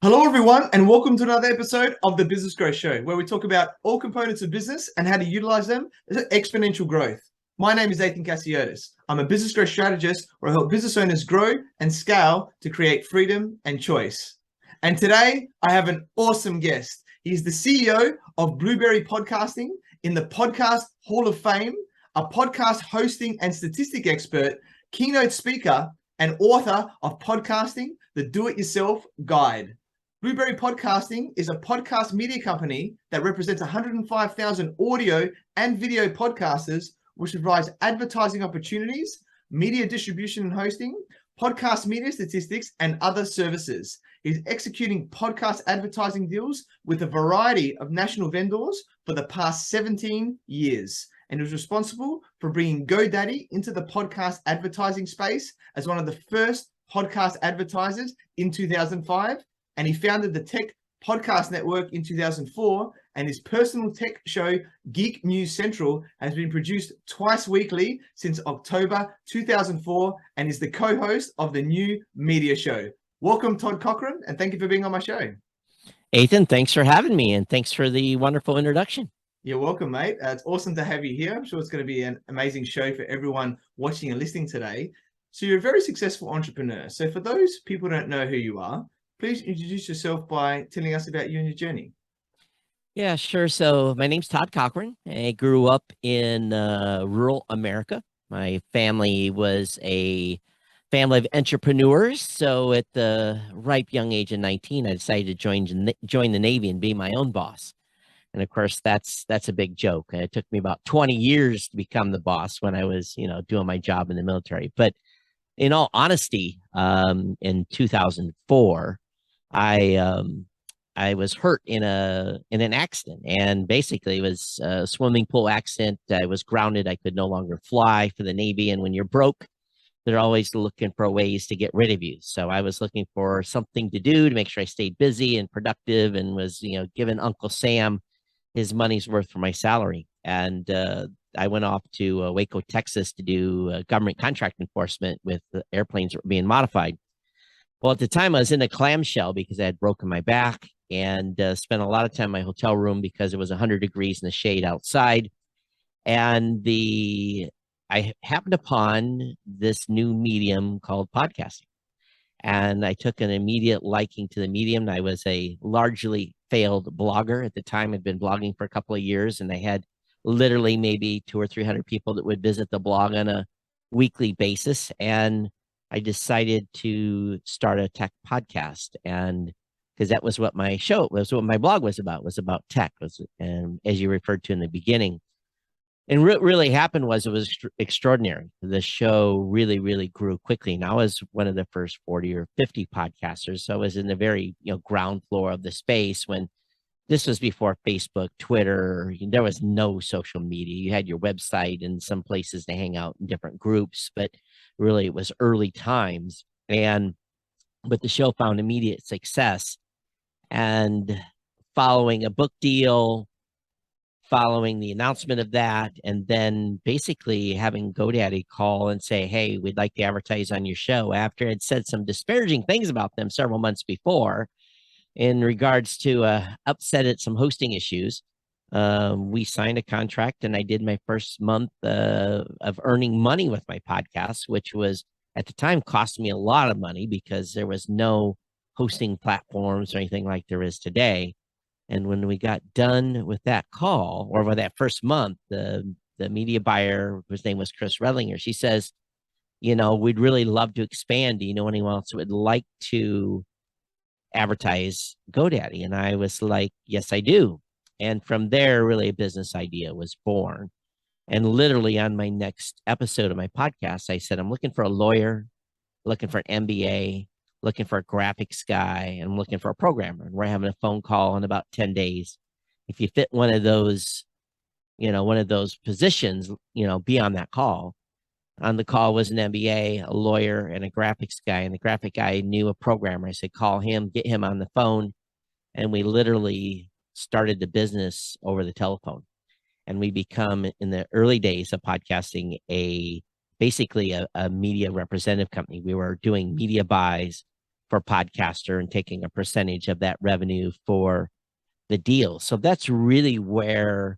Hello, everyone, and welcome to another episode of the Business Growth Show, where we talk about all components of business and how to utilize them as exponential growth. My name is Athin Cassiotis. I'm a business growth strategist where I help business owners grow and scale to create freedom and choice. And today, I have an awesome guest. He's the CEO of Blubrry Podcasting in the Podcast Hall of Fame, a podcast hosting and statistic expert, keynote speaker, and author of Podcasting, the Do-It-Yourself Guide. Blubrry Podcasting is a podcast media company that represents 105,000 audio and video podcasters, which provides advertising opportunities, media distribution and hosting, podcast media statistics, and other services. He's executing podcast advertising deals with a variety of national vendors for the past 17 years, and was responsible for bringing GoDaddy into the podcast advertising space as one of the first podcast advertisers in 2005. And he founded the Tech Podcast Network in 2004, and his personal tech show, Geek News Central, has been produced twice weekly since October 2004 and is the co-host of the new media show. Welcome, Todd Cochrane, and thank you for being on my show. Athin, thanks for having me, and thanks for the wonderful introduction. You're welcome, mate. It's awesome to have you here. I'm sure it's going to be an amazing show for everyone watching and listening today. So you're a very successful entrepreneur. So for those people who don't know who you are, please introduce yourself by telling us about you and your journey. Yeah, sure. So my name's Todd Cochrane. I grew up in rural America. My family was a family of entrepreneurs. So at the ripe young age of 19, I decided to join the Navy and be my own boss. And of course, that's a big joke. And it took me about 20 years to become the boss when I was, doing my job in the military. But in all honesty, in 2004, I was hurt in an accident, and basically it was a swimming pool accident. I was grounded. I could no longer fly for the Navy. And when you're broke, they're always looking for ways to get rid of you. So I was looking for something to do to make sure I stayed busy and productive, and was, giving Uncle Sam his money's worth for my salary. And I went off to Waco, Texas to do government contract enforcement with the airplanes that were being modified. Well, at the time I was in a clamshell because I had broken my back, and spent a lot of time in my hotel room because it was 100 degrees in the shade outside. And I happened upon this new medium called podcasting. And I took an immediate liking to the medium. I was a largely failed blogger at the time. I'd been blogging for a couple of years, and I had literally maybe 200 or 300 people that would visit the blog on a weekly basis. And I decided to start a tech podcast, and because that was what my show was, what my blog was about tech, and as you referred to in the beginning. And what really happened was it was extraordinary. The show really, really grew quickly. And I was one of the first 40 or 50 podcasters. So I was in the very, ground floor of the space when this was before Facebook, Twitter. There was no social media. You had your website and some places to hang out in different groups, but really it was early times. But the show found immediate success. And following a book deal, following the announcement of that, and then basically having GoDaddy call and say, hey, we'd like to advertise on your show, after I'd said some disparaging things about them several months before in regards to upset at some hosting issues. We signed a contract, and I did my first month of earning money with my podcast, which was at the time cost me a lot of money because there was no hosting platforms or anything like there is today. And when we got done with that call, or with that first month, the media buyer, whose name was Chris Redlinger, she says, we'd really love to expand. Do you know anyone else who would like to advertise GoDaddy? And I was like, yes, I do. And from there, really a business idea was born. And literally on my next episode of my podcast, I said, I'm looking for a lawyer, looking for an MBA, looking for a graphics guy, and I'm looking for a programmer. And we're having a phone call in about 10 days. If you fit one of those positions, be on that call. On the call was an MBA, a lawyer, and a graphics guy. And the graphic guy knew a programmer. I said, call him, get him on the phone. And we literally started the business over the telephone. And we become, in the early days of podcasting, basically a media representative company. We were doing media buys podcaster and taking a percentage of that revenue for the deal. So that's really where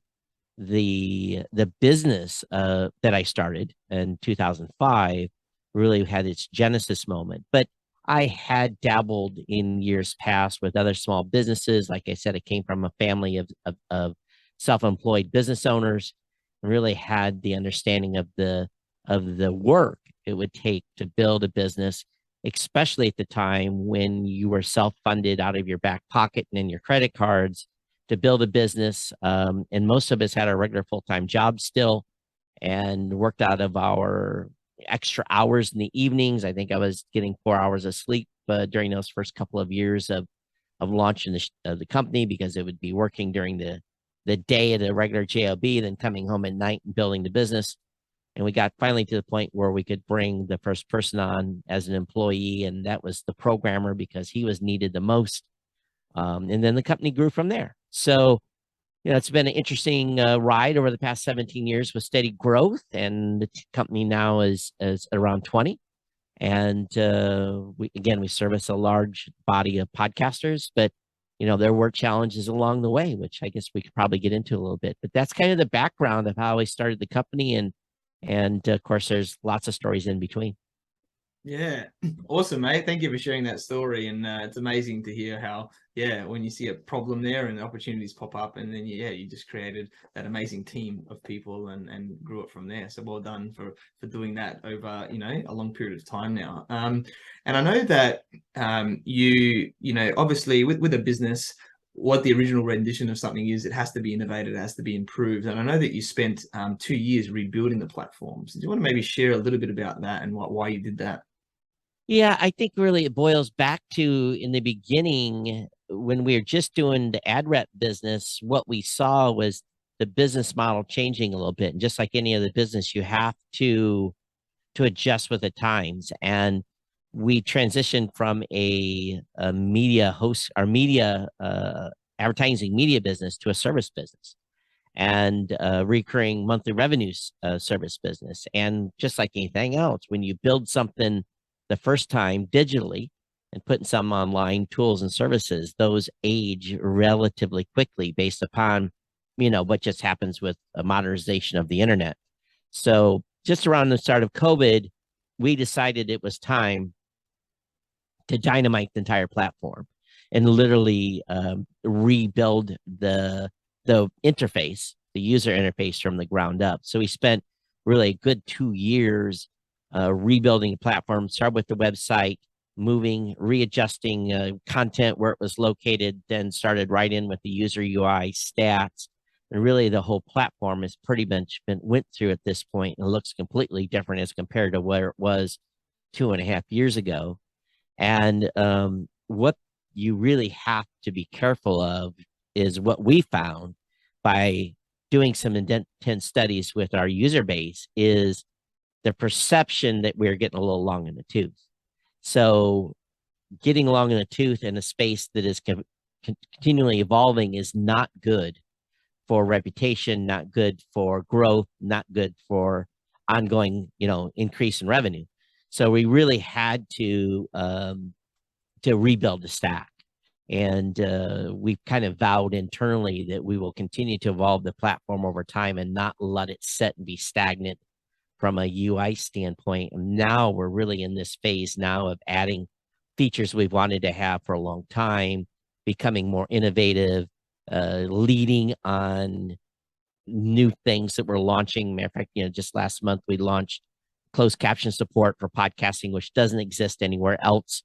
the business that I started in 2005 really had its genesis moment. But I had dabbled in years past with other small businesses. Like I said, I came from a family of self-employed business owners, and really had the understanding of the work it would take to build a business, especially at the time when you were self-funded out of your back pocket and in your credit cards to build a business. And most of us had our regular full-time jobs still and worked out of our extra hours in the evenings. I think I was getting 4 hours of sleep during those first couple of years of launching the company, because it would be working during the day at a regular job, then coming home at night and building the business. And we got finally to the point where we could bring the first person on as an employee, and that was the programmer, because he was needed the most. And then the company grew from there. So, it's been an interesting ride over the past 17 years with steady growth, and the company now is around 20. And we service a large body of podcasters, but there were challenges along the way, which I guess we could probably get into a little bit. But that's kind of the background of how I started the company, and of course, there's lots of stories in between. Yeah, awesome, mate. Thank you for sharing that story. And it's amazing to hear how, when you see a problem there and opportunities pop up, and then, you just created that amazing team of people and grew it from there. So well done for doing that over, a long period of time now. And I know that obviously with a business, what the original rendition of something is, it has to be innovated, it has to be improved. And I know that you spent 2 years rebuilding the platforms. Do you want to maybe share a little bit about that and why you did that? Yeah, I think really it boils back to, in the beginning, when we were just doing the ad rep business, what we saw was the business model changing a little bit. And just like any other business, you have to adjust with the times. And we transitioned from a media host, our media advertising media business, to a service business and recurring monthly revenues service business. And just like anything else, when you build something the first time digitally and putting some online tools and services, those age relatively quickly based upon, what just happens with a modernization of the internet. So just around the start of COVID, we decided it was time to dynamite the entire platform and literally rebuild the interface, the user interface from the ground up. So we spent really a good 2 years rebuilding the platform. Start with the website, readjusting content where it was located, then started right in with the user UI stats. And really the whole platform has pretty much went through at this point, and looks completely different as compared to where it was 2.5 years ago. And what you really have to be careful of is what we found by doing some intense studies with our user base is the perception that we're getting a little long in the tooth. So getting long in the tooth in a space that is continually evolving is not good for reputation, not good for growth, not good for ongoing, increase in revenue. So we really had to rebuild the stack. And we've kind of vowed internally that we will continue to evolve the platform over time and not let it sit and be stagnant from a UI standpoint. And now we're really in this phase now of adding features we've wanted to have for a long time, becoming more innovative, leading on new things that we're launching. Matter of fact, just last month we launched closed caption support for podcasting, which doesn't exist anywhere else.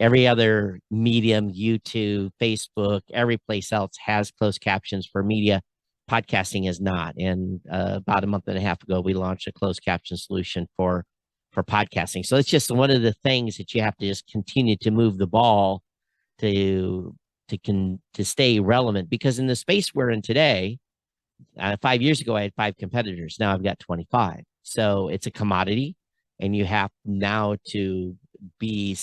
Every other medium, YouTube, Facebook, every place else has closed captions for media. Podcasting is not. And about a month and a half ago, we launched a closed caption solution for podcasting. So it's just one of the things that you have to just continue to move the ball to stay relevant. Because in the space we're in today, 5 years ago, I had 5 competitors. Now I've got 25. So it's a commodity, and you have now to be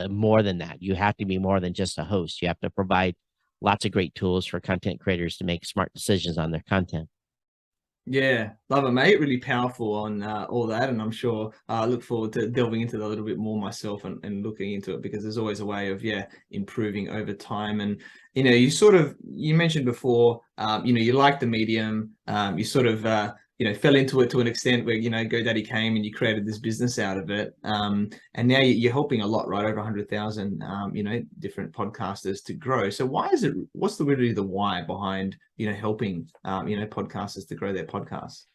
more than that. You have to be more than just a host. You have to provide lots of great tools for content creators to make smart decisions on their content. Yeah, love it, mate. Really powerful on all that. And I'm sure I look forward to delving into that a little bit more myself and looking into it, because there's always a way of, improving over time. And, you mentioned before, you like the medium, you sort of, fell into it to an extent where, GoDaddy came and you created this business out of it. And now you're helping a lot, right? Over 100,000, different podcasters to grow. So what's really the why behind, helping, podcasters to grow their podcasts?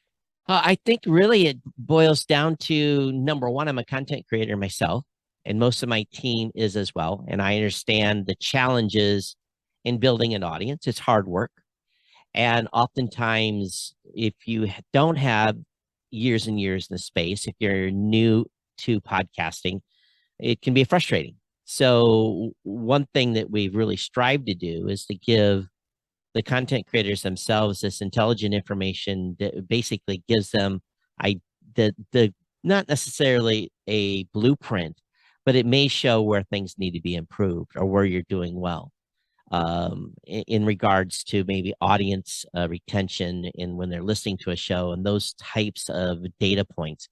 I think really it boils down to number one, I'm a content creator myself, and most of my team is as well. And I understand the challenges in building an audience. It's hard work. And oftentimes, if you don't have years and years in the space, if you're new to podcasting, it can be frustrating. So one thing that we've really strived to do is to give the content creators themselves this intelligent information that basically gives them the not necessarily a blueprint, but it may show where things need to be improved or where you're doing well, in regards to maybe audience retention in when they're listening to a show and those types of data points.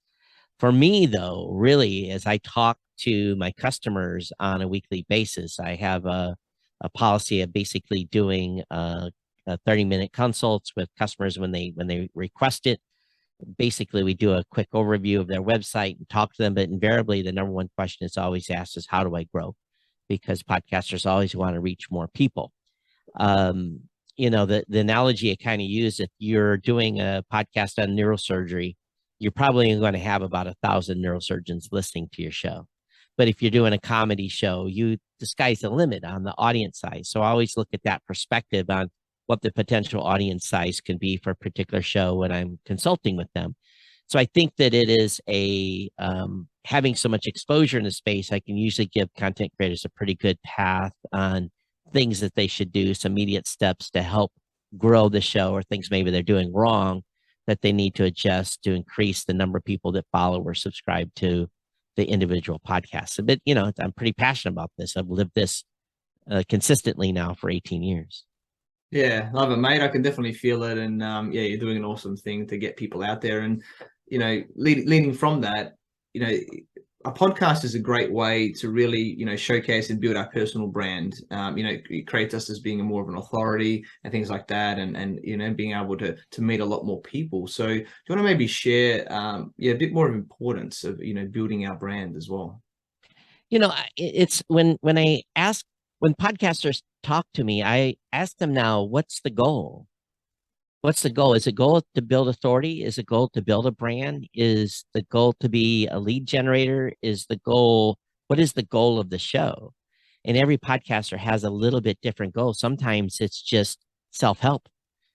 For me, though, really, as I talk to my customers on a weekly basis, I have a policy of basically doing 30-minute consults with customers when they request it. Basically, we do a quick overview of their website and talk to them, but invariably, the number one question that's always asked is, how do I grow? Because podcasters always want to reach more people. The analogy I kind of use, if you're doing a podcast on neurosurgery, you're probably going to have about 1,000 neurosurgeons listening to your show. But if you're doing a comedy show, the sky's the limit on the audience size. So I always look at that perspective on what the potential audience size can be for a particular show when I'm consulting with them. So I think that it is having so much exposure in the space, I can usually give content creators a pretty good path on things that they should do, some immediate steps to help grow the show, or things maybe they're doing wrong that they need to adjust to increase the number of people that follow or subscribe to the individual podcasts. But, I'm pretty passionate about this. I've lived this consistently now for 18 years. Yeah, love it, mate. I can definitely feel it. And you're doing an awesome thing to get people out there. And, leading from that, a podcast is a great way to really, showcase and build our personal brand. It creates us as being more of an authority and things like that, and being able to meet a lot more people. So do you want to maybe share a bit more of importance of, building our brand as well? It's when podcasters talk to me, I ask them now, what's the goal? What's the goal? Is the goal to build authority? Is the goal to build a brand? Is the goal to be a lead generator? What is the goal of the show? And every podcaster has a little bit different goal. Sometimes it's just self-help.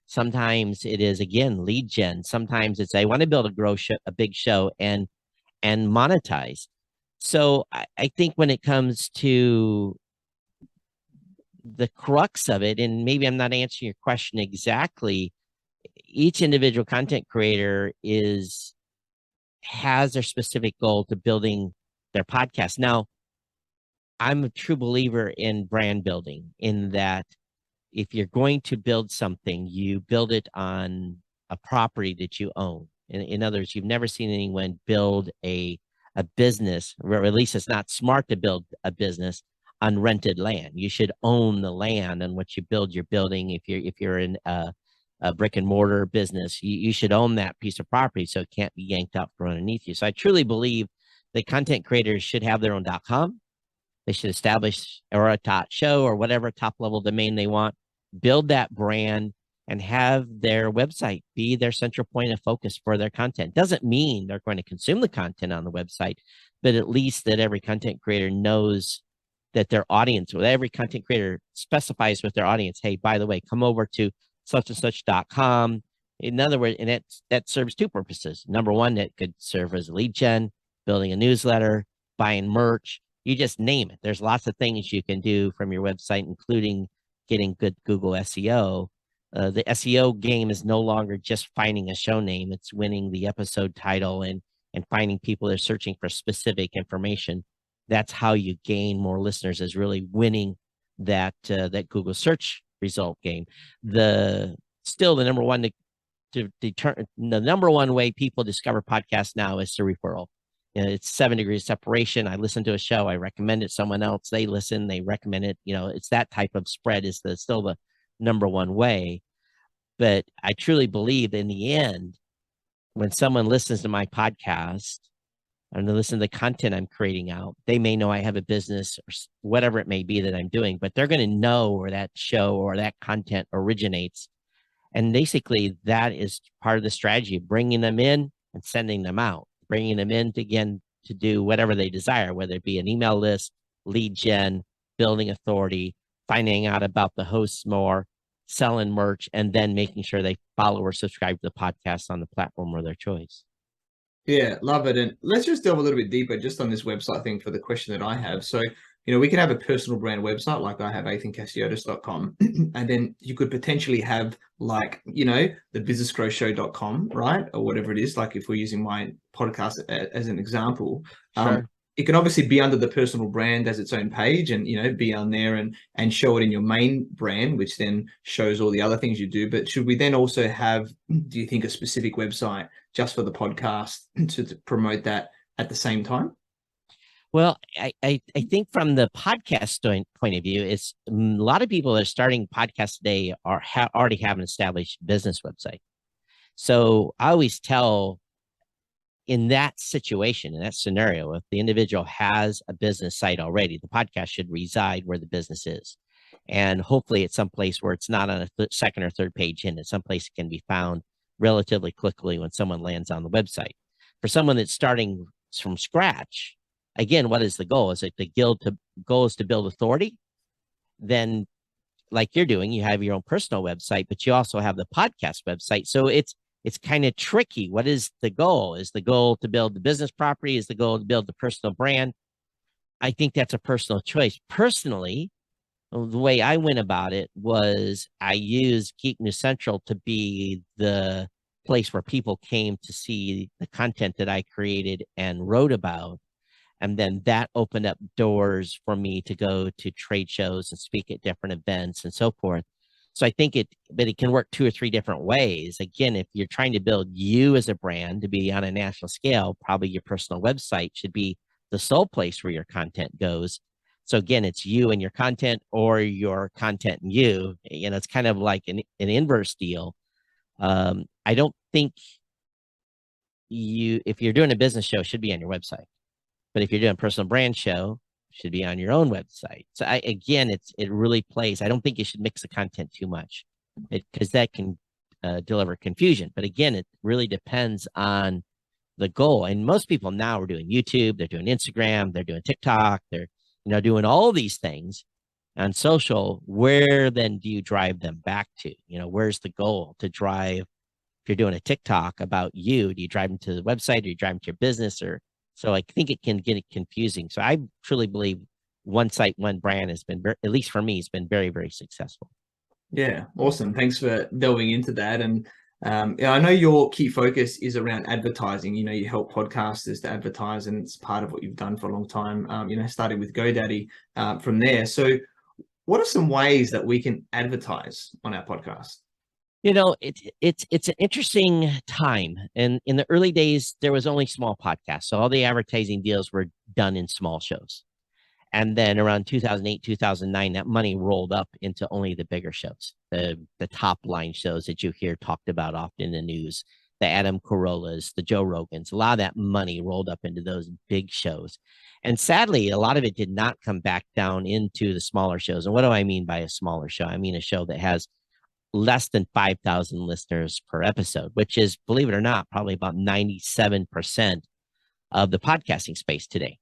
Sometimes it is, again, lead gen. Sometimes it's, I want to build a big show and monetize. So I think when it comes to the crux of it, and maybe I'm not answering your question exactly, each individual content creator has their specific goal to building their podcast. Now, I'm a true believer in brand building, in that if you're going to build something, you build it on a property that you own. In other words, you've never seen anyone build a business, or at least it's not smart to build a business on rented land. You should own the land on what you build your building. If you're in a brick and mortar business, you should own that piece of property so it can't be yanked out from underneath you. So I truly believe that content creators should have their own .com. They should establish or a .show or whatever top level domain they want, build that brand, and have their website be their central point of focus for their content. Doesn't mean they're going to consume the content on the website, but at least that every content creator knows that their audience, or every content creator specifies with their audience, hey, by the way, come over to such and such.com. In other words, and that serves two purposes. Number one, that could serve as a lead gen, building a newsletter, buying merch. You just name it. There's lots of things you can do from your website, including getting good Google SEO. The SEO game is no longer just finding a show name. It's winning the episode title and finding people that are searching for specific information. That's how you gain more listeners, is really winning that Google search result game. Still the number one to determine the number one way people discover podcasts now is through referral. It's 7 degrees of separation. I listen to a show, I recommend it to someone else, they listen, they recommend it. It's that type of spread is still the number one way. But I truly believe in the end, when someone listens to my podcast and they listen to the content I'm creating out, they may know I have a business or whatever it may be that I'm doing, but they're going to know where that show or that content originates. And basically that is part of the strategy of bringing them in and sending them out, bringing them in to do whatever they desire, whether it be an email list, lead gen, building authority, finding out about the hosts more, selling merch, and then making sure they follow or subscribe to the podcast on the platform of their choice. Yeah, love it. And let's just delve a little bit deeper just on this website thing for the question that I have. So, we can have a personal brand website like I have athincassiotis.com, and then you could potentially have the businessgrowshow.com, right? Or whatever it is, like if we're using my podcast as an example. Sure. It can obviously be under the personal brand as its own page and, be on there and show it in your main brand, which then shows all the other things you do. But should we then also have, do you think, a specific website just for the podcast to promote that at the same time? Well, I think from the podcast point of view, it's a lot of people that are starting podcasts today already have an established business website. So I always tell, in that situation, in that scenario, if the individual has a business site already, the podcast should reside where the business is. And hopefully it's someplace where it's not on a second or third page in. It's someplace it can be found relatively quickly when someone lands on the website. For someone that's starting from scratch, again, what is the goal? Is it the goal is to build authority? Then, like you're doing, you have your own personal website, but you also have the podcast website. So it's kind of tricky. What is the goal? Is the goal to build the business property? Is the goal to build the personal brand? I think that's a personal choice. Personally, the way I went about it was I used Geek News Central to be the place where people came to see the content that I created and wrote about. And then that opened up doors for me to go to trade shows and speak at different events and so forth. So I think it can work 2 or 3 different ways. Again, if you're trying to build you as a brand to be on a national scale, probably your personal website should be the sole place where your content goes. So again, it's you and your content, or your content and you. It's kind of like an inverse deal. I don't think if you're doing a business show, it should be on your website. But if you're doing a personal brand show, it should be on your own website. So it really plays. I don't think you should mix the content too much, because that can deliver confusion. But again, it really depends on the goal. And most people now are doing YouTube, they're doing Instagram, they're doing TikTok, they're doing all these things on social. Where then do you drive them back to? Where's the goal to drive? If you're doing a TikTok about you, do you drive them to the website, or do you drive them to your business? So I think it can get confusing. So I truly believe one site, one brand has been, at least for me, has been very, very successful. Yeah, awesome. Thanks for delving into that. And I know your key focus is around advertising. You help podcasters to advertise, and it's part of what you've done for a long time. Starting with GoDaddy from there. So what are some ways that we can advertise on our podcast? It's an interesting time. And in the early days, there was only small podcasts. So all the advertising deals were done in small shows. And then around 2008, 2009, that money rolled up into only the bigger shows, the top line shows that you hear talked about often in the news, the Adam Carollas, the Joe Rogans. A lot of that money rolled up into those big shows. And sadly, a lot of it did not come back down into the smaller shows. And what do I mean by a smaller show? I mean a show that has less than 5,000 listeners per episode, which is, believe it or not, probably about 97% of the podcasting space today.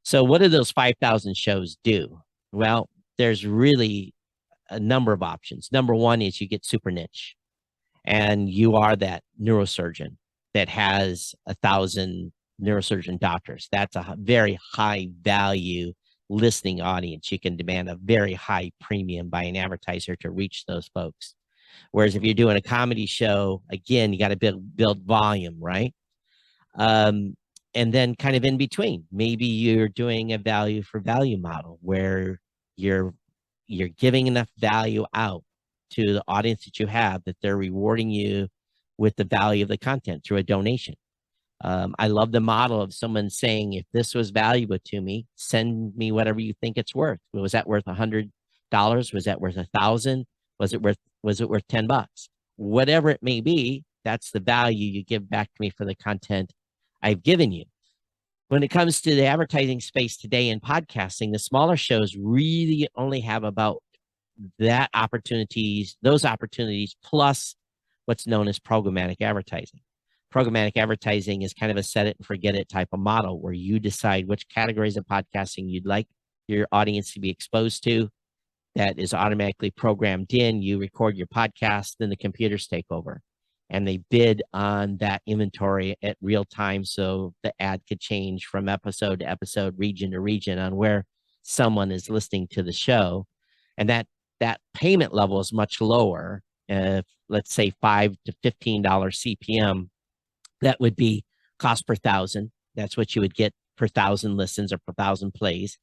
So what do those 5,000 shows do? Well, there's really a number of options. Number one is you get super niche, and you are that neurosurgeon that has 1,000 neurosurgeon doctors. That's a very high value listening audience. You can demand a very high premium by an advertiser to reach those folks. Whereas if you're doing a comedy show, again, you got to build volume, right? And then kind of in between, maybe you're doing a value for value model where you're giving enough value out to the audience that you have that they're rewarding you with the value of the content through a donation. I love the model of someone saying, if this was valuable to me, send me whatever you think it's worth. Was that worth $100? Was that worth 1,000? Was it worth $10? Whatever it may be, that's the value you give back to me for the content I've given you. When it comes to the advertising space today in podcasting, the smaller shows really only have about those opportunities plus what's known as programmatic advertising. Programmatic advertising is kind of a set it and forget it type of model where you decide which categories of podcasting you'd like your audience to be exposed to. That is automatically programmed in. You record your podcast, then the computers take over and they bid on that inventory at real time. So the ad could change from episode to episode, region to region on where someone is listening to the show. And that payment level is much lower. Let's say $5 to $15 CPM. That would be cost per thousand. That's what you would get per thousand listens or per thousand plays.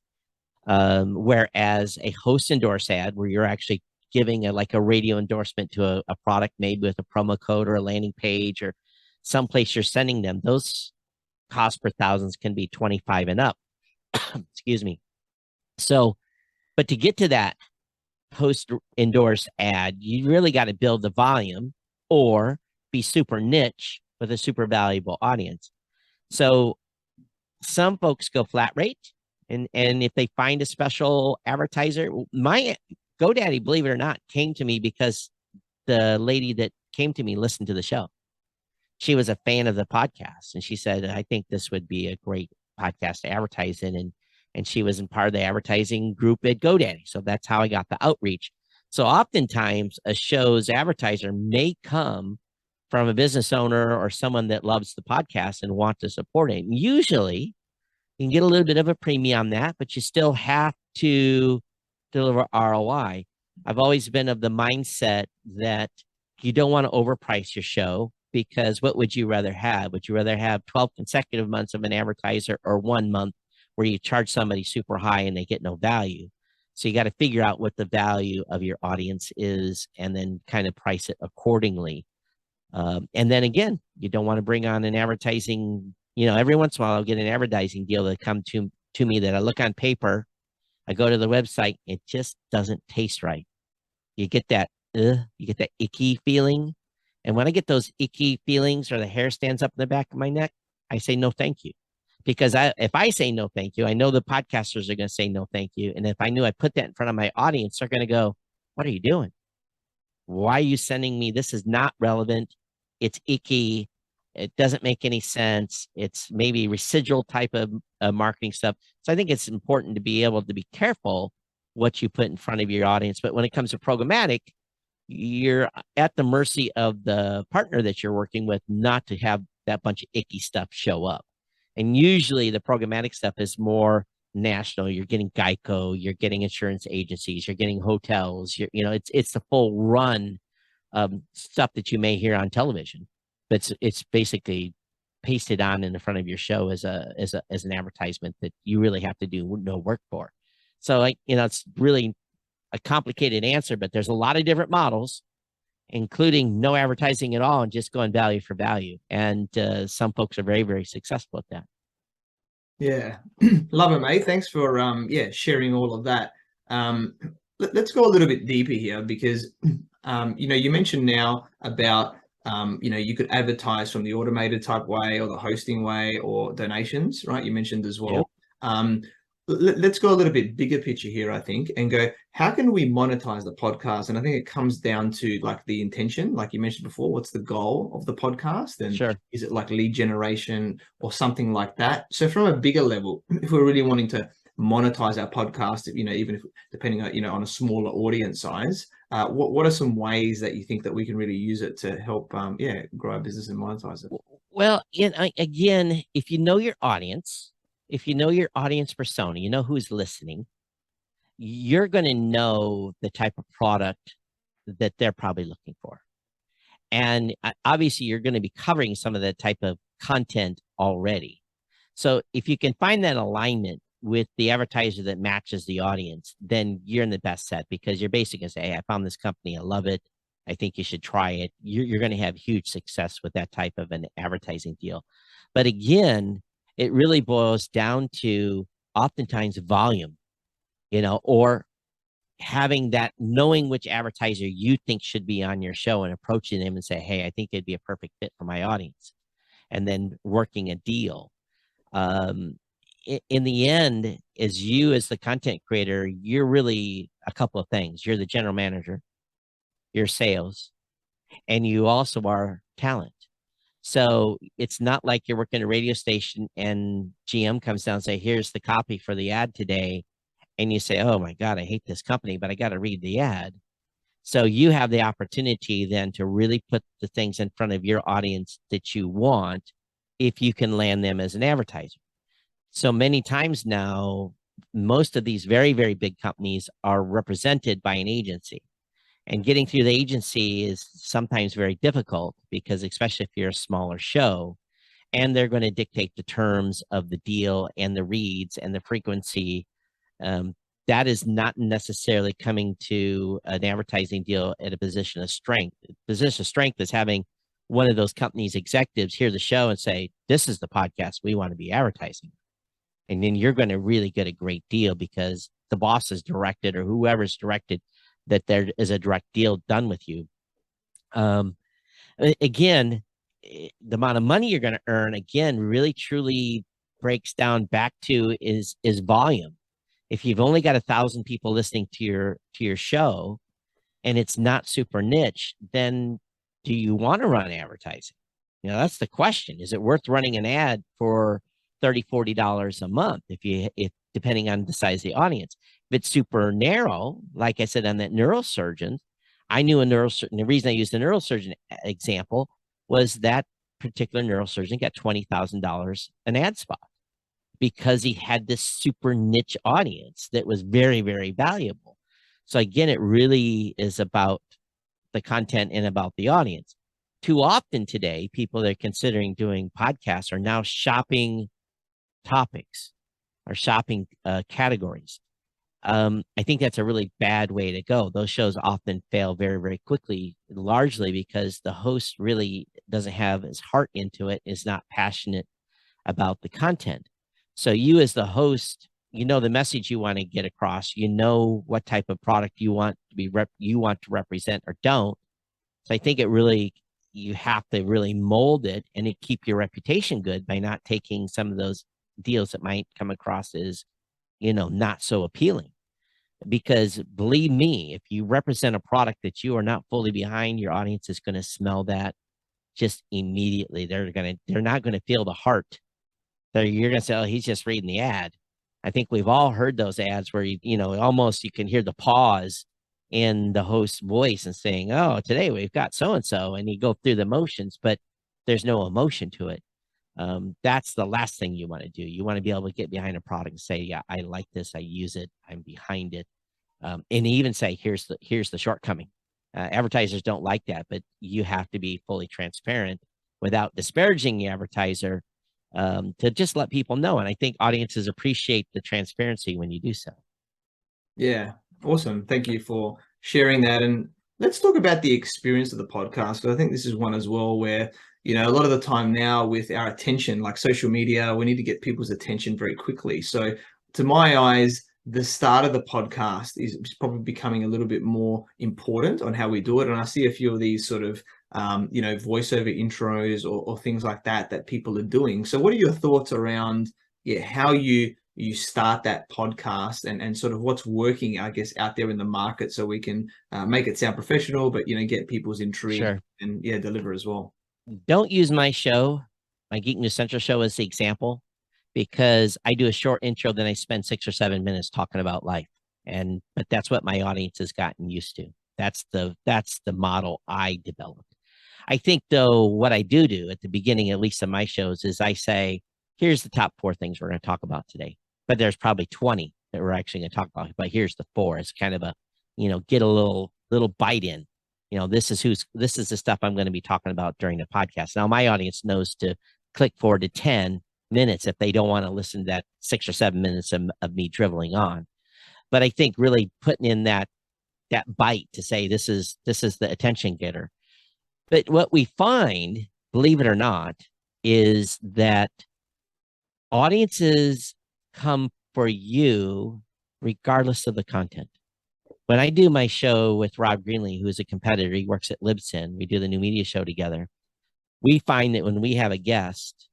Whereas a host endorse ad, where you're actually giving a radio endorsement to a product made with a promo code or a landing page or someplace you're sending them, those cost per thousands can be 25 and up. Excuse me. So, but to get to that host endorse ad, you really got to build the volume or be super niche with a super valuable audience. So some folks go flat rate. And if they find a special advertiser, my GoDaddy, believe it or not, came to me because the lady that came to me listened to the show. She was a fan of the podcast. And she said, I think this would be a great podcast to advertise in. And she was in part of the advertising group at GoDaddy. So that's how I got the outreach. So oftentimes a show's advertiser may come from a business owner or someone that loves the podcast and want to support it. And usually you can get a little bit of a premium on that, but you still have to deliver ROI. I've always been of the mindset that you don't want to overprice your show, because what would you rather have? Would you rather have 12 consecutive months of an advertiser or 1 month where you charge somebody super high and they get no value? So you got to figure out what the value of your audience is and then kind of price it accordingly. And then again, you don't want to bring on an advertising, every once in a while I'll get an advertising deal that come to me that I look on paper, I go to the website, it just doesn't taste right. You get that icky feeling. And when I get those icky feelings or the hair stands up in the back of my neck, I say no thank you. Because if I say no thank you, I know the podcasters are going to say no thank you. And if I knew I put that in front of my audience, they're going to go, what are you doing? Why are you sending me? This is not relevant. It's icky. It doesn't make any sense. It's maybe residual type of marketing stuff. So I think it's important to be able to be careful what you put in front of your audience. But when it comes to programmatic, you're at the mercy of the partner that you're working with not to have that bunch of icky stuff show up. And usually the programmatic stuff is more national. You're getting Geico, you're getting insurance agencies, you're getting hotels, it's the full run stuff that you may hear on television, but it's basically pasted on in the front of your show as an advertisement that you really have to do no work for. So it's really a complicated answer, but there's a lot of different models, including no advertising at all and just going value for value. And some folks are very, very successful at that. Yeah, love it, mate. Thanks for sharing all of that. Let's go a little bit deeper here because you mentioned now about you could advertise from the automated type way or the hosting way or donations, right? You mentioned as well. Yep. Let's go a little bit bigger picture here, I think, and go, how can we monetize the podcast? And I think it comes down to like the intention, like you mentioned before, what's the goal of the podcast? And sure. Is it like lead generation or something like that? So from a bigger level, if we're really wanting to monetize our podcast, even if depending on, on a smaller audience size, what are some ways that you think that we can really use it to help, grow our business and monetize it? Well, again, if you know your audience, if you know your audience persona, you know who's listening, you're going to know the type of product that they're probably looking for. And obviously, you're going to be covering some of that type of content already. So if you can find that alignment with the advertiser that matches the audience, then you're in the best set, because you're basically going to say, hey, I found this company, I love it. I think you should try it. You're going to have huge success with that type of an advertising deal. But again, it really boils down to oftentimes volume, or having that, knowing which advertiser you think should be on your show and approaching them and say, hey, I think it'd be a perfect fit for my audience, and then working a deal. In the end, as the content creator, you're really a couple of things. You're the general manager, you're sales, and you also are talent. So it's not like you're working a radio station and GM comes down and say, here's the copy for the ad today. And you say, oh my God, I hate this company, but I got to read the ad. So you have the opportunity then to really put the things in front of your audience that you want, if you can land them as an advertiser. So many times now, most of these very, very big companies are represented by an agency. And getting through the agency is sometimes very difficult, because especially if you're a smaller show, and they're going to dictate the terms of the deal and the reads and the frequency. That is not necessarily coming to an advertising deal at a position of strength. A position of strength is having one of those companies' executives hear the show and say, this is the podcast we want to be advertising. And then you're going to really get a great deal, because the boss is directed, or whoever's directed, that there is a direct deal done with you. Again, the amount of money you're going to earn, again, really truly breaks down back to is volume. If you've only got 1,000 people listening to your show, and it's not super niche, then do you want to run advertising? That's the question. Is it worth running an ad for $30, $40 a month, if depending on the size of the audience? If it's super narrow, like I said on that neurosurgeon, I knew a neurosurgeon. The reason I used the neurosurgeon example was that particular neurosurgeon got $20,000 an ad spot, because he had this super niche audience that was very, very valuable. So again, it really is about the content and about the audience. Too often today, people that are considering doing podcasts are now shopping topics or shopping categories. I think that's a really bad way to go. Those shows often fail very, very quickly, largely because the host really doesn't have his heart into it, is not passionate about the content. So you as the host, the message you want to get across, what type of product you want to represent or don't. So I think you have to really mold it and keep your reputation good by not taking some of those deals that might come across as, not so appealing. Because believe me, if you represent a product that you are not fully behind, your audience is going to smell that just immediately. They're not going to feel the heart. You're going to say, oh, he's just reading the ad. I think we've all heard those ads where, almost you can hear the pause in the host's voice and saying, oh, today we've got so-and-so, and you go through the motions, but there's no emotion to it. That's the last thing you want to do. You want to be able to get behind a product and say, yeah, I like this. I use it. I'm behind it. And even say, here's the shortcoming. Advertisers don't like that, but you have to be fully transparent without disparaging the advertiser, to just let people know. And I think audiences appreciate the transparency when you do so. Yeah, awesome. Thank you for sharing that. And let's talk about the experience of the podcast. I think this is one as well where, a lot of the time now with our attention, like social media, we need to get people's attention very quickly. So to my eyes, the start of the podcast is probably becoming a little bit more important on how we do it. And I see a few of these sort of, voiceover intros or things like that people are doing. So what are your thoughts around how you start that podcast and sort of what's working, I guess, out there in the market, so we can make it sound professional, but, get people's intrigue. Sure. And deliver as well. Don't use my show, my Geek News Central show, as the example, because I do a short intro, then I spend 6 or 7 minutes talking about life. But that's what my audience has gotten used to. That's the model I developed. I think, though, what I do at the beginning, at least of my shows, is I say, here's the top 4 things we're going to talk about today. But there's probably 20 that we're actually going to talk about. But here's the 4. It's kind of a, get a little bite in. This is the stuff I'm going to be talking about during the podcast. Now, my audience knows to click forward to 10 minutes if they don't want to listen to that 6 or 7 minutes of me driveling on. But I think really putting in that that bite to say, this is the attention getter. But what we find, believe it or not, is that audiences come for you regardless of the content. When I do my show with Rob Greenlee, who is a competitor, he works at Libsyn, we do the new media show together. We find that when we have a guest,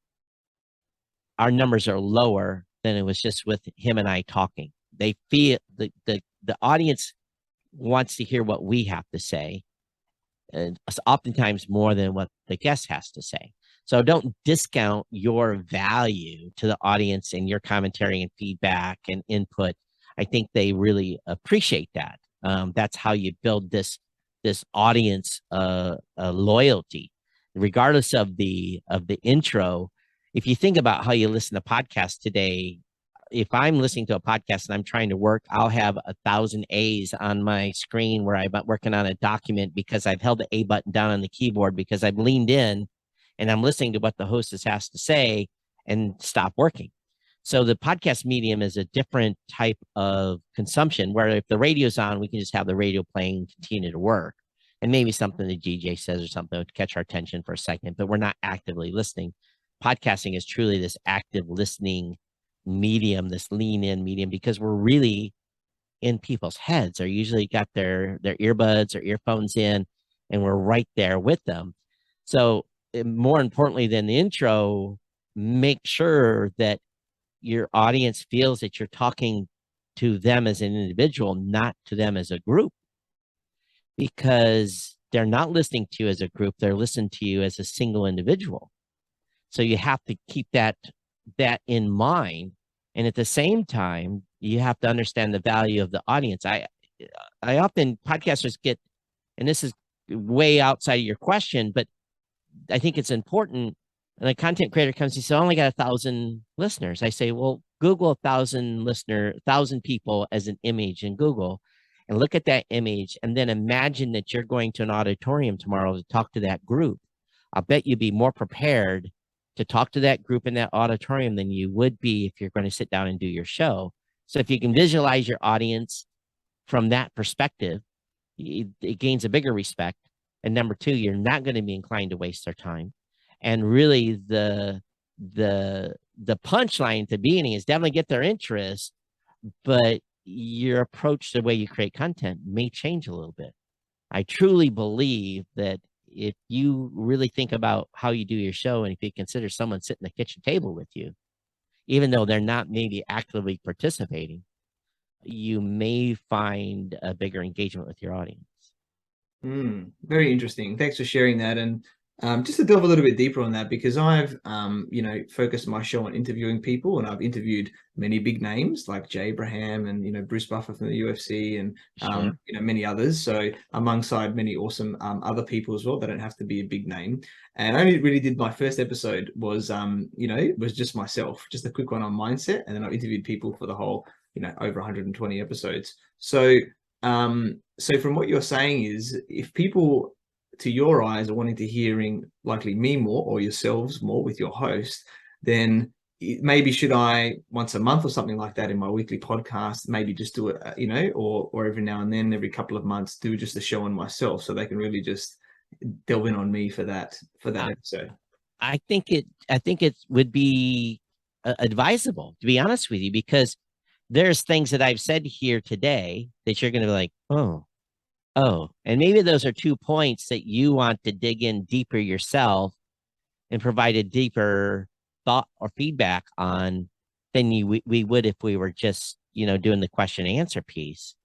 our numbers are lower than it was just with him and I talking. They feel the audience wants to hear what we have to say, and oftentimes more than what the guest has to say. So don't discount your value to the audience and your commentary and feedback and input. I think they really appreciate that. That's how you build this audience loyalty, regardless of the intro. If you think about how you listen to podcasts today, if I'm listening to a podcast and I'm trying to work, I'll have 1,000 A's on my screen where I'm working on a document because I've held the A button down on the keyboard because I've leaned in and I'm listening to what the hostess has to say and stop working. So the podcast medium is a different type of consumption where if the radio's on, we can just have the radio playing and continue to work. And maybe something the DJ says or something to catch our attention for a second, but we're not actively listening. Podcasting is truly this active listening medium, this lean in medium, because we're really in people's heads. They're usually got their earbuds or earphones in, and we're right there with them. So more importantly than the intro, make sure that your audience feels that you're talking to them as an individual, not to them as a group, because they're not listening to you as a group. They're listening to you as a single individual. So you have to keep that in mind. And at the same time, you have to understand the value of the audience. I often, podcasters get, and this is way outside of your question, but I think it's important. And a content creator comes and says, I only got 1,000 listeners. I say, well, Google 1,000 people as an image in Google and look at that image. And then imagine that you're going to an auditorium tomorrow to talk to that group. I'll bet you'd be more prepared to talk to that group in that auditorium than you would be if you're going to sit down and do your show. So if you can visualize your audience from that perspective, it gains a bigger respect. And number two, you're not going to be inclined to waste their time. And really the punchline at the beginning is definitely get their interest, but your approach to the way you create content may change a little bit. I truly believe that if you really think about how you do your show, and if you consider someone sitting at the kitchen table with you, even though they're not maybe actively participating, you may find a bigger engagement with your audience. Very interesting. Thanks for sharing that. And just to delve a little bit deeper on that, because I've, focused my show on interviewing people, and I've interviewed many big names like Jay Abraham and, Bruce Buffer from the UFC and, Sure. many others. So alongside many awesome other people as well that don't have to be a big name. And I only really did my first episode was, was just myself, just a quick one on mindset. And then I interviewed people for the whole, over 120 episodes. So, so from what you're saying is if people, to your eyes, are wanting to hearing likely me more or yourselves more with your host, then maybe should I once a month or something like that in my weekly podcast, maybe just do it, or every now and then, every couple of months, do just a show on myself so they can really just delve in on me for that episode. I think it would be advisable, to be honest with you, because there's things that I've said here today that you're going to be like, oh, and maybe those are 2 points that you want to dig in deeper yourself and provide a deeper thought or feedback on than we would if we were just, doing the question and answer piece.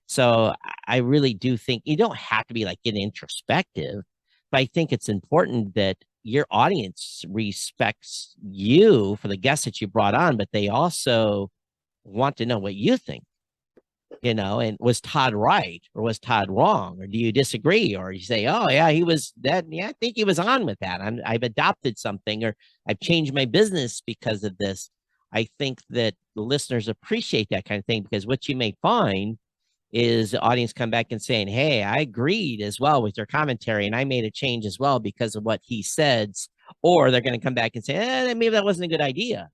So I really do think you don't have to be like getting introspective, but I think it's important that your audience respects you for the guests that you brought on, but they also want to know what you think. And was Todd right or was Todd wrong? Or do you disagree? Or you say, oh, yeah, he was that. Yeah, I think he was on with that. I've adopted something, or I've changed my business because of this. I think that the listeners appreciate that kind of thing, because what you may find is the audience come back and saying, hey, I agreed as well with your commentary and I made a change as well because of what he said. Or they're going to come back and say, maybe that wasn't a good idea.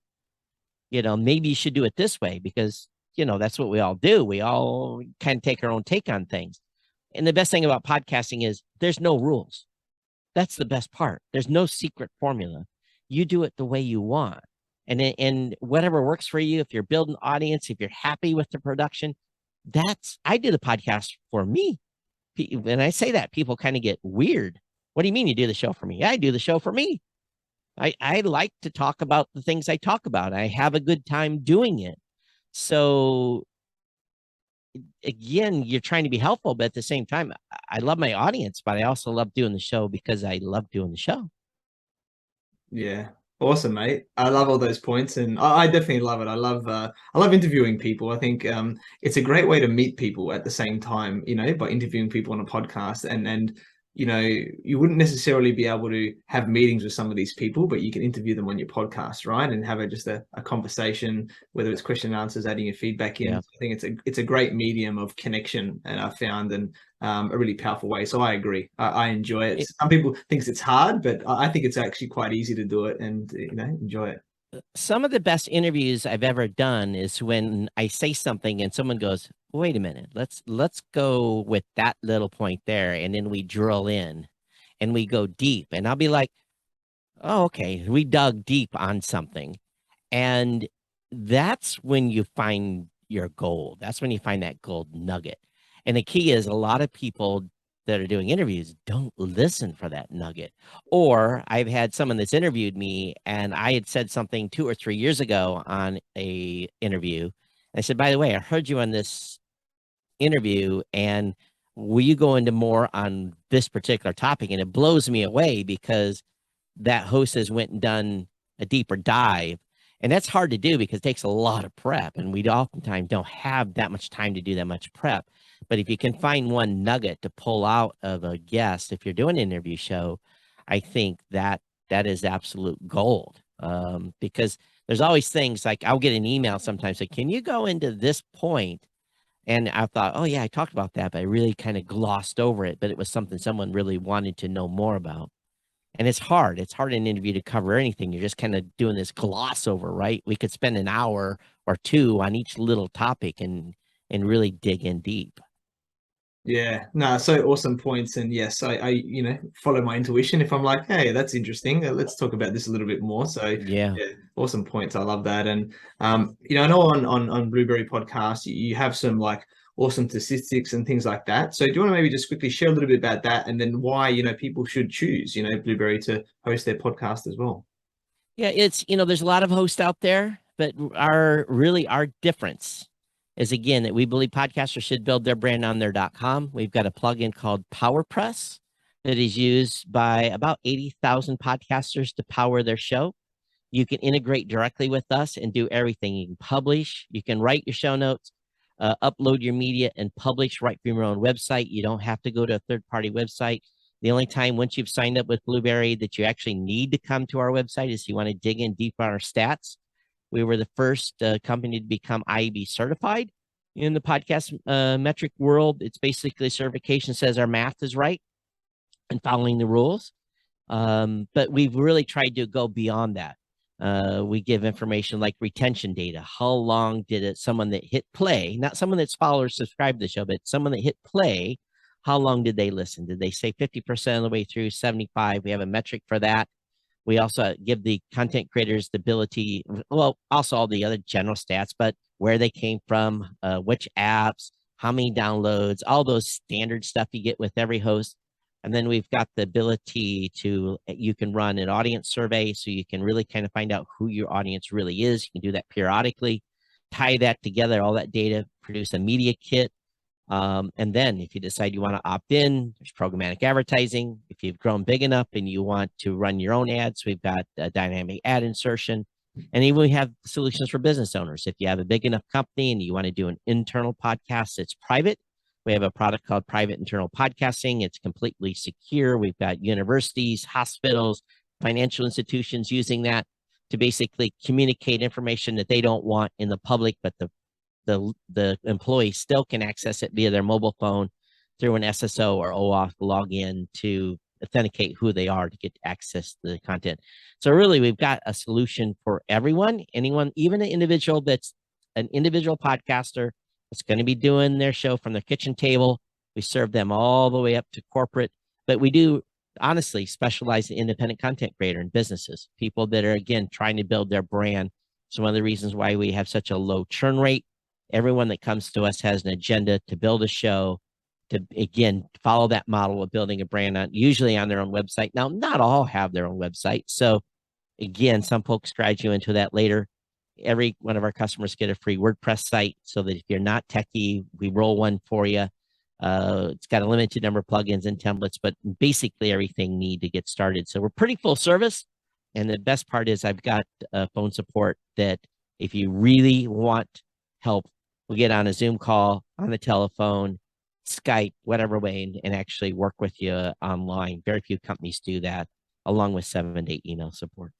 Maybe you should do it this way, because that's what we all do. We all kind of take our own take on things. And the best thing about podcasting is there's no rules. That's the best part. There's no secret formula. You do it the way you want. And whatever works for you, if you're building audience, if you're happy with the production, I do the podcast for me. When I say that, people kind of get weird. What do you mean you do the show for me? Yeah, I do the show for me. I like to talk about the things I talk about. I have a good time doing it. So again, you're trying to be helpful, but at the same time, I love my audience, but I also love doing the show because I love doing the show. Yeah. Awesome, mate. I love all those points, and I definitely love it. I love interviewing people. I think it's a great way to meet people at the same time, by interviewing people on a podcast. And you wouldn't necessarily be able to have meetings with some of these people, but you can interview them on your podcast, right? And have just a conversation, whether it's question and answers, adding your feedback in. Yeah. I think it's a great medium of connection, and I've found, and a really powerful way. So I agree. I enjoy it. Some people think it's hard, but I think it's actually quite easy to do it, and enjoy it. Some of the best interviews I've ever done is when I say something and someone goes, wait a minute, let's go with that little point there. And then we drill in and we go deep. And I'll be like, oh, okay, we dug deep on something. And that's when you find your gold. That's when you find that gold nugget. And the key is a lot of people that are doing interviews don't listen for that nugget. Or I've had someone that's interviewed me and I had said something 2 or 3 years ago on a interview. I said, by the way, I heard you on this interview, and will you go into more on this particular topic? And it blows me away because that host has went and done a deeper dive. And that's hard to do because it takes a lot of prep, and we oftentimes don't have that much time to do that much prep. But if you can find one nugget to pull out of a guest, if you're doing an interview show, I think that is absolute gold. Because there's always things like I'll get an email sometimes like, can you go into this point? And I thought, oh yeah, I talked about that, but I really kind of glossed over it. But it was something someone really wanted to know more about. And it's hard. It's hard in an interview to cover anything. You're just kind of doing this gloss over, right? We could spend an hour or two on each little topic and really dig in deep. Yeah, no, so awesome points. And yes, I follow my intuition. If I'm like, hey, that's interesting, let's talk about this a little bit more. So Yeah, awesome points. I love that. And I know on Blubrry Podcast, you have some like awesome statistics and things like that. So do you want to maybe just quickly share a little bit about that, and then why people should choose Blubrry to host their podcast as well? yeah. It's there's a lot of hosts out there, but our difference is, again, that we believe podcasters should build their brand on their .com. We've got a plugin called PowerPress that is used by about 80,000 podcasters to power their show. You can integrate directly with us and do everything. You can publish, you can write your show notes, upload your media, and publish right from your own website. You don't have to go to a third-party website. The only time once you've signed up with Blubrry that you actually need to come to our website is if you want to dig in deep on our stats. We were the first company to become IAB certified in the podcast metric world. It's basically certification says our math is right and following the rules. But we've really tried to go beyond that. We give information like retention data. How long did someone that hit play, not someone that's followers subscribe to the show, but someone that hit play, how long did they listen? Did they say 50% of the way through, 75? We have a metric for that. We also give the content creators the ability, well, also all the other general stats, but where they came from, which apps, how many downloads, all those standard stuff you get with every host. And then we've got the ability you can run an audience survey, so you can really kind of find out who your audience really is. You can do that periodically, tie that together, all that data, produce a media kit. And then if you decide you want to opt in, there's programmatic advertising. If you've grown big enough and you want to run your own ads, we've got dynamic ad insertion. And even we have solutions for business owners. If you have a big enough company and you want to do an internal podcast that's private, we have a product called Private Internal Podcasting. It's completely secure. We've got universities, hospitals, financial institutions using that to basically communicate information that they don't want in the public, but the employee still can access it via their mobile phone through an SSO or OAuth login to authenticate who they are to get access to the content. So really, we've got a solution for everyone, anyone, even an individual that's an individual podcaster that's going to be doing their show from their kitchen table. We serve them all the way up to corporate, but we do honestly specialize in independent content creator and businesses, people that are, again, trying to build their brand. So one of the reasons why we have such a low churn rate, everyone that comes to us has an agenda to build a show, to, again, follow that model of building a brand usually on their own website. Now, not all have their own website. So again, some folks guide you into that later. Every one of our customers get a free WordPress site, so that if you're not techie, we roll one for you. It's got a limited number of plugins and templates, but basically everything you need to get started. So we're pretty full service. And the best part is I've got phone support that if you really want help, we'll get on a Zoom call, on the telephone, Skype, whatever way, and actually work with you online. Very few companies do that, along with 7-day email support.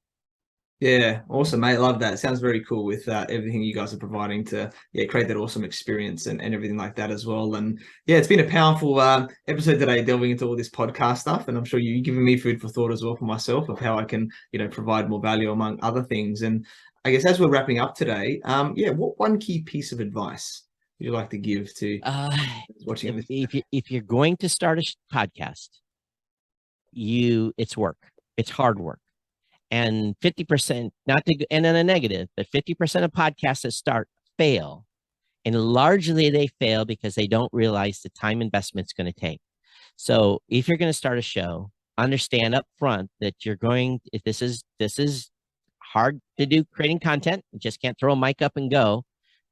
Yeah, awesome, mate. Love that. It sounds very cool with everything you guys are providing to create that awesome experience and everything like that as well. And yeah, it's been a powerful episode today, delving into all this podcast stuff. And I'm sure you've given me food for thought as well for myself of how I can, provide more value among other things. And I guess as we're wrapping up today, what one key piece of advice would you like to give to watching this? If you're going to start a podcast, it's work. It's hard work. And 50%, not to end in a negative, but 50% of podcasts that start fail. And largely they fail because they don't realize the time investment it's going to take. So if you're going to start a show, understand up front that if this is hard to do, creating content. You just can't throw a mic up and go.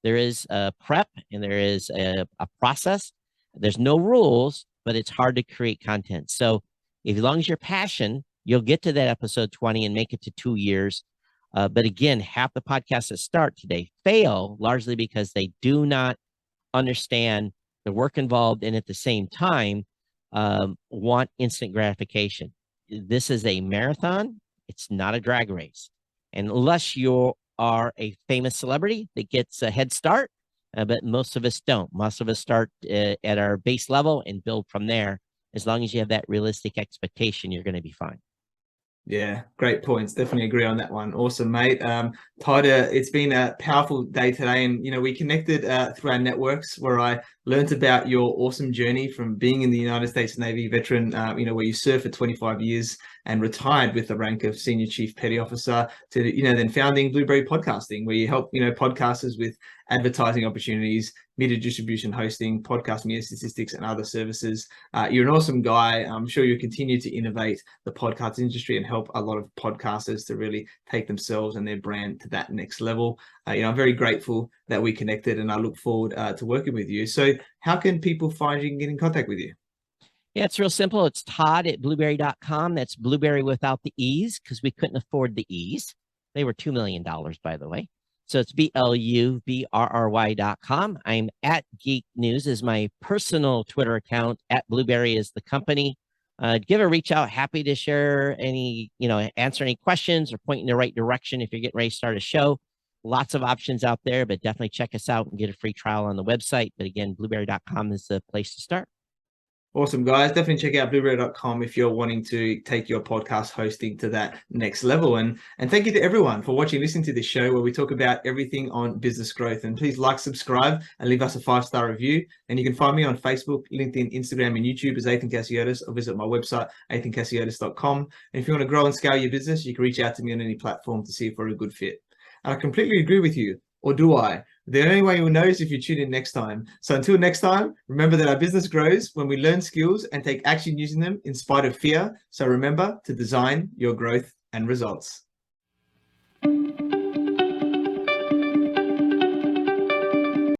There is a prep and there is a process. There's no rules, but it's hard to create content. So as long as you're passionate, you'll get to that episode 20 and make it to 2 years. But again, half the podcasts that start today fail largely because they do not understand the work involved and at the same time want instant gratification. This is a marathon. It's not a drag race. And unless you are a famous celebrity that gets a head start, but most of us don't. Most of us start at our base level and build from there. As long as you have that realistic expectation, you're going to be fine. Yeah, great points. Definitely agree on that one. Awesome, mate. Todd, it's been a powerful day today, and we connected through our networks where I learned about your awesome journey from being in the United States Navy veteran, where you served for 25 years and retired with the rank of Senior Chief Petty Officer, to then founding Blubrry Podcasting, where you help podcasters with advertising opportunities, media distribution, hosting, podcast media statistics, and other services. You're an awesome guy. I'm sure you'll continue to innovate the podcast industry and help a lot of podcasters to really take themselves and their brand to that next level. I'm very grateful that we connected, and I look forward to working with you. So how can people find you and get in contact with you? Yeah, it's real simple. It's Todd@blubrry.com. That's Blubrry without the E's, because we couldn't afford the E's. They were $2 million, by the way. So it's BLUBRRY.com. I'm at Geek News is my personal Twitter account. At Blubrry is the company. Give a reach out. Happy to share any, answer any questions or point in the right direction if you're getting ready to start a show. Lots of options out there, but definitely check us out and get a free trial on the website. But again, Blubrry.com is the place to start. Awesome, guys. Definitely check out blubrry.com if you're wanting to take your podcast hosting to that next level. And thank you to everyone for watching, listening to this show where we talk about everything on business growth. And please like, subscribe, and leave us a 5-star review. And you can find me on Facebook, LinkedIn, Instagram, and YouTube as Athin Cassiotis, or visit my website, athincassiotis.com. And if you want to grow and scale your business, you can reach out to me on any platform to see if we're a good fit. And I completely agree with you. Or do I? The only way you'll know is if you tune in next time. So until next time, remember that our business grows when we learn skills and take action using them in spite of fear. So remember to design your growth and results.